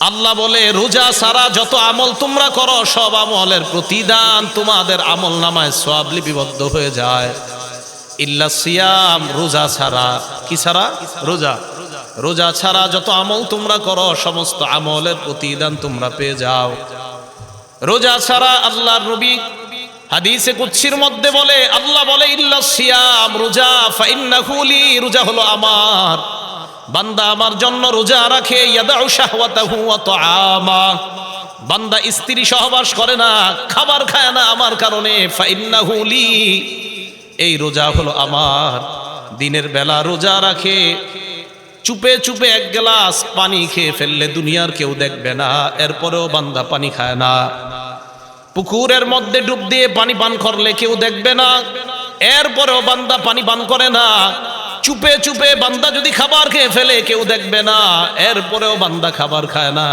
আল্লাহ বলে রোজা ছাড়া যত আমল তোমরা করো সব আমলের প্রতিদান তোমাদের আমল নামায় সওয়াব লিপিবদ্ধ হয়ে যায়। ইল্লা সিয়াম, রোজা ছাড়া। কি ছাড়া? রোজা। রোজা ছাড়া যত আমল তোমরা করো সমস্ত আমলের প্রতিদান তোমরা পেয়ে যাও। রোজা ছাড়া আল্লাহর নবী হাদিসে কুদসির মধ্যে বলে, আল্লাহ বলে ইল্লা সিয়াম, রোজা, ফাইন্নাহু লি, রোজা হলো আমার। বান্দা আমার জন্য রোজা রাখে, ইয়াদাউ শাহওয়াতাহু ওয়া তুআমা, বান্দা স্ত্রী সহবাস করে না, খাবার খায় না আমার কারণে, ফাইন্নাহু লি, এই রোজা হলো আমার। দিনের বেলা রোজা রাখে, চুপে চুপে এক গ্লাস পানি খেয়ে ফেললে দুনিয়ার কেউ দেখবে না, এরপরেও বান্দা পানি খায় না। পুকুরের মধ্যে ডুব দিয়ে পানি পান করলে কেউ দেখবে না, এরপরেও বান্দা পানি পান করে না। চুপে চুপে বান্দা যদি খাবার খেয়ে ফেলে কেউ দেখবে না, এরপরেও বান্দা খাবার খায় না।